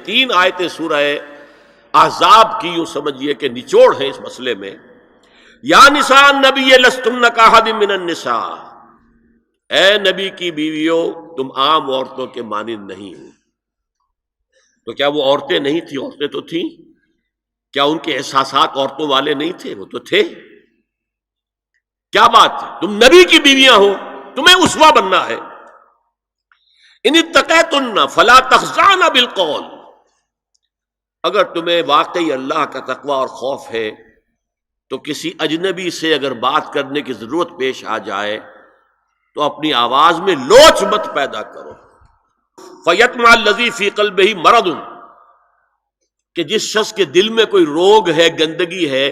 تین آیتیں سورہ احزاب کی یوں سمجھیے کہ نچوڑ ہے اس مسئلے میں. یا نساء النبی لستن کاحد من النساء، اے نبی کی بیویوں تم عام عورتوں کے مانند نہیں ہو. تو کیا وہ عورتیں نہیں تھیں؟ عورتیں تو تھیں. کیا ان کے احساسات عورتوں والے نہیں تھے؟ وہ تو تھے. کیا بات ہے، تم نبی کی بیویاں ہو، تمہیں اسوہ بننا ہے. ان اتقیتن فلا تخضعن بالقول، اگر تمہیں واقعی اللہ کا تقوی اور خوف ہے تو کسی اجنبی سے اگر بات کرنے کی ضرورت پیش آ جائے تو اپنی آواز میں لوچ مت پیدا کرو. فَيَطْمَعَ الَّذِي فِي قَلْبِهِ مَرَضٌ، کہ جس شخص کے دل میں کوئی روگ ہے، گندگی ہے،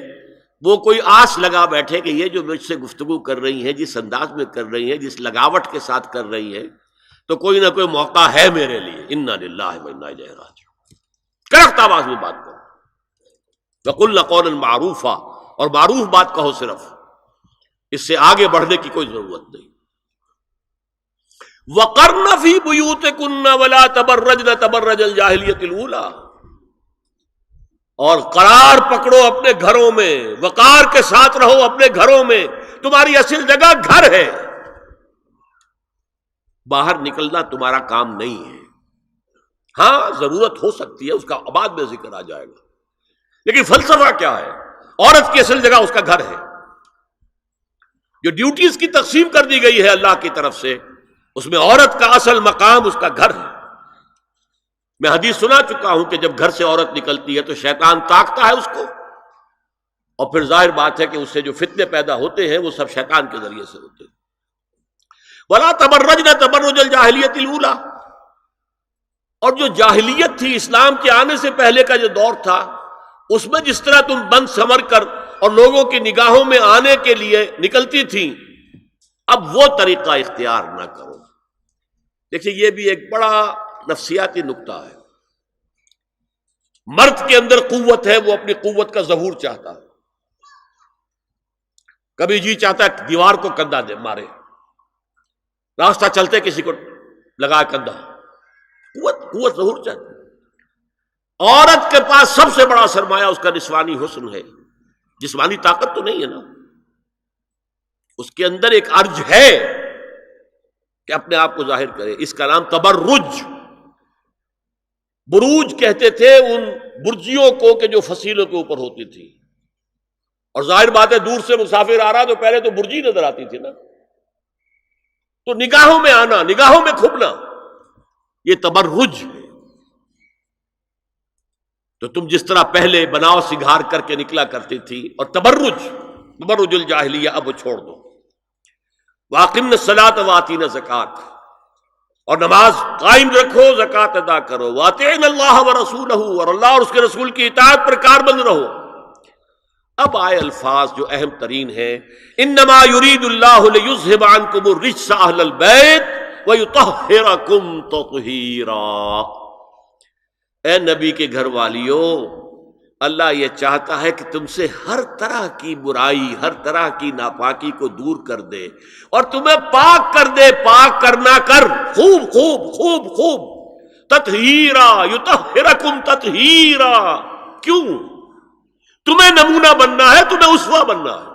وہ کوئی آس لگا بیٹھے کہ یہ جو مجھ سے گفتگو کر رہی ہیں، جس انداز میں کر رہی ہیں، جس لگاوٹ کے ساتھ کر رہی ہیں، تو کوئی نہ کوئی موقع ہے میرے لیے. اِنَّا لِلَّهِ وَإِنَّا إِلَيْهِ رَاجِعُونَ. کرخت آواز میں بات کرو. وَقُلْنَ قَوْلًا مَعْرُوفًا، اور معروف بات کہو. صرف اس سے آگے بڑھنے کی کوئی ضرورت نہیں. وَقَرْنَ فِي بُيُوتِكُنَّ وَلَا تَبَرَّجْنَ تَبَرَّجَ الْجَاهِلِيَّةِ الْأُولَىٰ، اور قرار پکڑو اپنے گھروں میں، وقار کے ساتھ رہو اپنے گھروں میں. تمہاری اصل جگہ گھر ہے، باہر نکلنا تمہارا کام نہیں ہے. ہاں ضرورت ہو سکتی ہے، اس کا بعد میں ذکر آ جائے گا، لیکن فلسفہ کیا ہے؟ عورت کی اصل جگہ اس کا گھر ہے. جو ڈیوٹیز کی تقسیم کر دی گئی ہے اللہ کی طرف سے، اس میں عورت کا اصل مقام اس کا گھر ہے. میں حدیث سنا چکا ہوں کہ جب گھر سے عورت نکلتی ہے تو شیطان تاکتا ہے اس کو، اور پھر ظاہر بات ہے کہ اس سے جو فتنے پیدا ہوتے ہیں وہ سب شیطان کے ذریعے سے ہوتے ہیں. وَلَا تَبَرَّجْنَ تَبَرُّجَ الْجَاهِلِيَّةِ الْأُولَىٰ، اور جو جاہلیت تھی، اسلام کے آنے سے پہلے کا جو دور تھا، اس میں جس طرح تم بند سمر کر اور لوگوں کی نگاہوں میں آنے کے لیے نکلتی تھیں، اب وہ طریقہ اختیار نہ کرو. دیکھیے یہ بھی ایک بڑا نفسیاتی نکتہ ہے. مرد کے اندر قوت ہے، وہ اپنی قوت کا ظہور چاہتا ہے. کبھی جی چاہتا ہے دیوار کو کندھا دے مارے، راستہ چلتے کسی کو لگا کندھا. قوت ظہور چاہتی ہے. عورت کے پاس سب سے بڑا سرمایہ اس کا نسوانی حسن ہے. جسمانی طاقت تو نہیں ہے نا، اس کے اندر ایک ارج ہے کہ اپنے آپ کو ظاہر کرے. اس کا نام تبرج. بروج کہتے تھے ان برجیوں کو کہ جو فصیلوں کے اوپر ہوتی تھی. اور ظاہر بات ہے دور سے مسافر آ رہا تو پہلے تو برجی نظر آتی تھی نا، تو نگاہوں میں آنا، نگاہوں میں کھپنا، یہ تبرج ہے. تو تم جس طرح پہلے بناؤ سنگھار کر کے نکلا کرتی تھی، اور تبرج الجاہلیہ اب وہ چھوڑ دو. وَأَقِمْنَ الصَّلَاةَ وَآتِينَ الزَّكَاةَ، اور نماز قائم رکھو، زکوٰۃ ادا کرو. وَأَطِعْنَ اللَّهَ وَرَسُولَهُ، اور اللہ اور اس کے رسول کی اطاعت پر کاربند رہو. اب آئے الفاظ جو اہم ترین ہیں. انما یرید اللہ لیذھب عنکم الرجس اہل البیت ویطہرکم تطہیرا. اے نبی کے گھر والیو، اللہ یہ چاہتا ہے کہ تم سے ہر طرح کی برائی، ہر طرح کی ناپاکی کو دور کر دے اور تمہیں پاک کر دے. پاک کرنا کر، خوب خوب خوب خوب. تطہیرا، یطہرکم تطہیرا. کیوں؟ تمہیں نمونہ بننا ہے، تمہیں اسوہ بننا ہے.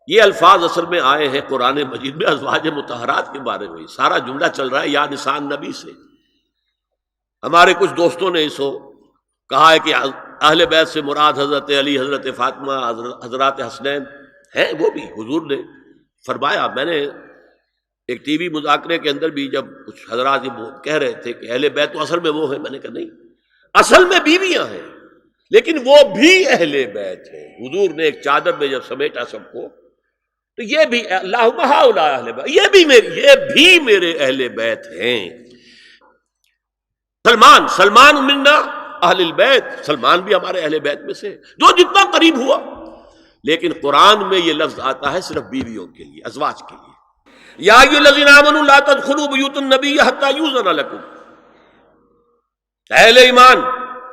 یہ الفاظ اصل میں آئے ہیں قرآن مجید میں ازواج مطہرات کے بارے میں. سارا جملہ چل رہا ہے یا نساء النبی سے. ہمارے کچھ دوستوں نے اسو کہا ہے کہ اہل بیت سے مراد حضرت علی، حضرت فاطمہ، حضرات حسنین ہیں. وہ بھی حضور نے فرمایا. میں نے ایک ٹی وی مذاکرے کے اندر بھی جب کچھ حضرات یہ کہہ رہے تھے کہ اہل بیت تو اصل میں وہ ہیں، میں نے کہا نہیں، اصل میں بیویاں ہیں لیکن وہ بھی اہل بیت ہیں. حضور نے ایک چادر میں جب سمیٹا سب کو، تو یہ بھی اللہم ہؤلاء اہل بیت، یہ بھی میرے اہل بیت ہیں. سلمان منا اہل البیت، سلمان بھی ہمارے اہل بیت میں سے، جو جتنا قریب ہوا. لیکن قرآن میں یہ لفظ آتا ہے صرف بیویوں کے لیے، ازواج کے لیے. یا ایھا الذین آمنوا لا تدخلوا بیوت النبی حتی یؤذن لکم. اہل ایمان،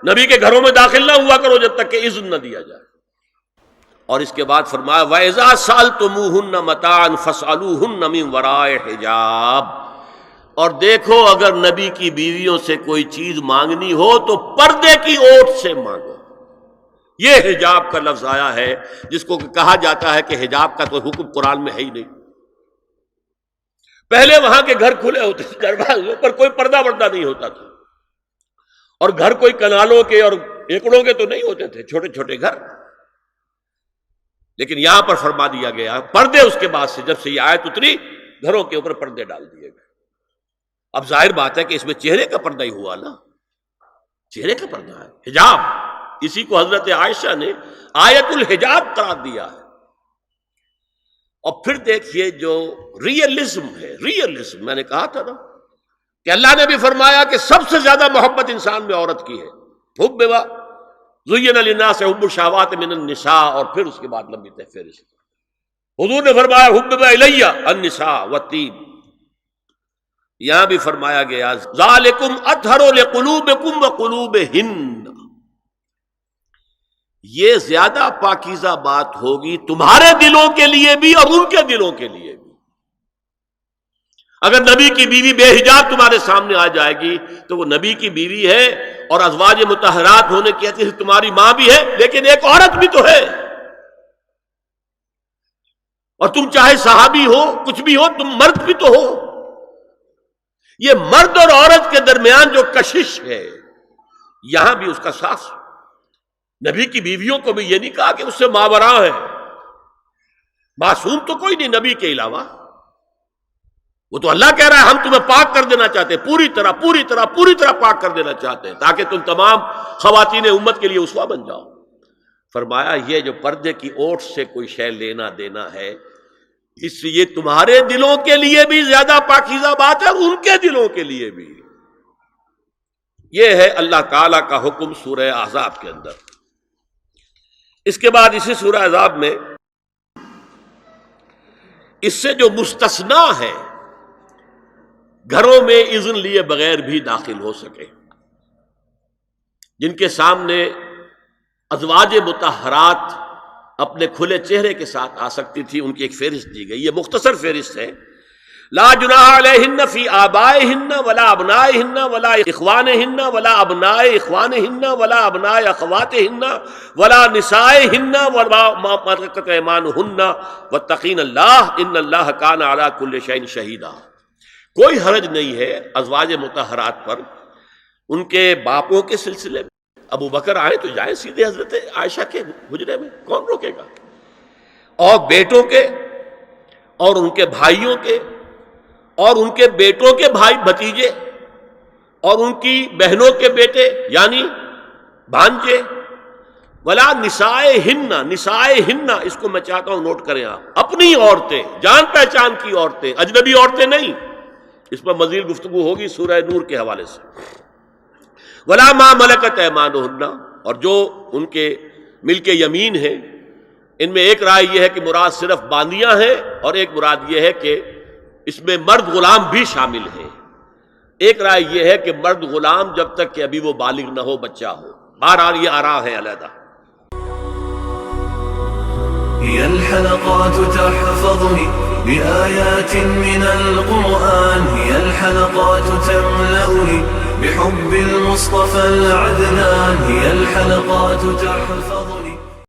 نبی کے گھروں میں داخل نہ ہوا کرو جب تک کہ اذن نہ دیا جائے. اور اس کے بعد فرمایا وَإِذَا سَأَلْتُمُوهُنَّ مَتَاعًا فَاسْأَلُوهُنَّ مِنْ وَرَاءِ حِجَابٍ. اور دیکھو اگر نبی کی بیویوں سے کوئی چیز مانگنی ہو تو پردے کی اوٹ سے مانگو. یہ حجاب کا لفظ آیا ہے جس کو کہا جاتا ہے کہ حجاب کا تو حکم قرآن میں ہے ہی نہیں. پہلے وہاں کے گھر کھلے ہوتے تھے، دروازوں پر کوئی پردہ وردہ نہیں ہوتا تھا، اور گھر کوئی کنالوں کے اور ایکڑوں کے تو نہیں ہوتے تھے، چھوٹے چھوٹے گھر. لیکن یہاں پر فرما دیا گیا پردے اس کے بعد سے، جب سے یہ آیت اتری گھروں کے اوپر پردے ڈال دیے گئے. اب ظاہر بات ہے کہ اس میں چہرے کا پردہ ہی ہوا نا، چہرے کا پردہ ہے حجاب. اسی کو حضرت عائشہ نے آیت الحجاب قرار دیا ہے. اور پھر دیکھیے جو ریئلزم ہے، ریئلزم میں نے کہا تھا نا کہ اللہ نے بھی فرمایا کہ سب سے زیادہ محبت انسان میں عورت کی ہے. حب زین للناس حب الشہوات من النساء، اور پھر اس کے بعد لمبی فہرست. حضور نے فرمایا حبب الیہ النساء والطیب. یہاں بھی فرمایا گیا ذالکم اطہر لقلوبکم وقلوبہن، یہ زیادہ پاکیزہ بات ہوگی تمہارے دلوں کے لیے بھی اور ان کے دلوں کے لیے بھی. اگر نبی کی بیوی بے حجاب تمہارے سامنے آ جائے گی تو وہ نبی کی بیوی ہے اور ازواج مطہرات ہونے کی حیثیت سے تمہاری ماں بھی ہے، لیکن ایک عورت بھی تو ہے. اور تم چاہے صحابی ہو کچھ بھی ہو، تم مرد بھی تو ہو. یہ مرد اور عورت کے درمیان جو کشش ہے یہاں بھی اس کا ساس. نبی کی بیویوں کو بھی یہ نہیں کہا کہ اس سے ماوراء ہے، معصوم تو کوئی نہیں نبی کے علاوہ. وہ تو اللہ کہہ رہا ہے ہم تمہیں پاک کر دینا چاہتے ہیں، پوری طرح پاک کر دینا چاہتے ہیں تاکہ تم تمام خواتین امت کے لیے اسوہ بن جاؤ. فرمایا یہ جو پردے کی اوٹ سے کوئی شے لینا دینا ہے، اس لیے تمہارے دلوں کے لیے بھی زیادہ پاکیزہ بات ہے اور ان کے دلوں کے لیے بھی. یہ ہے اللہ تعالی کا حکم سورہ احزاب کے اندر. اس کے بعد اسی سورہ احزاب میں اس سے جو مستثنا ہے گھروں میں اذن لیے بغیر بھی داخل ہو سکے، جن کے سامنے ازواج مطہرات اپنے کھلے چہرے کے ساتھ آ سکتی تھی، ان کی ایک فہرست دی گئی. یہ مختصر فہرست ہے. لا جناح علیہن فی آبائہن ولا ابنائہن ولا اخوانہن ولا ابناء اخوانہن ولا ابناء اخواتہن ولا نسائہن ولا ما ملکت ایمانہن واتقین اللہ ان اللہ کان علی کل شیء شہیدا. کوئی حرج نہیں ہے ازواج مطہرات پر ان کے باپوں کے سلسلے میں. ابو بکر آئے تو جائیں سیدھے حضرت عائشہ کے حجرے میں، کون روکے گا؟ اور بیٹوں کے اور ان کے بھائیوں کے اور ان کے بیٹوں کے بھائی بھتیجے اور ان کی بہنوں کے بیٹے یعنی بھانجے. ولا نسائہن، نسائہن اس کو میں چاہتا ہوں نوٹ کریں آپ، اپنی عورتیں، جان پہچان کی عورتیں، اجنبی عورتیں نہیں. اس پر مزید گفتگو ہوگی سورہ نور کے حوالے سے. ولا ما ملکت ایمانہن، اور جو ان کے ملک یمین ہیں. ان میں ایک رائے یہ ہے کہ مراد صرف باندیاں ہیں اور ایک مراد یہ ہے کہ اس میں مرد غلام بھی شامل ہیں. ایک رائے یہ ہے کہ مرد غلام جب تک کہ ابھی وہ بالغ نہ ہو، بچہ ہو. بہرحال یہ آراء ہے علیحدہ. هي الحلقات تحفظني بآيات من القرآن، هي الحلقات تملأني بحب المصطفى العدنان، هي الحلقات تحفظني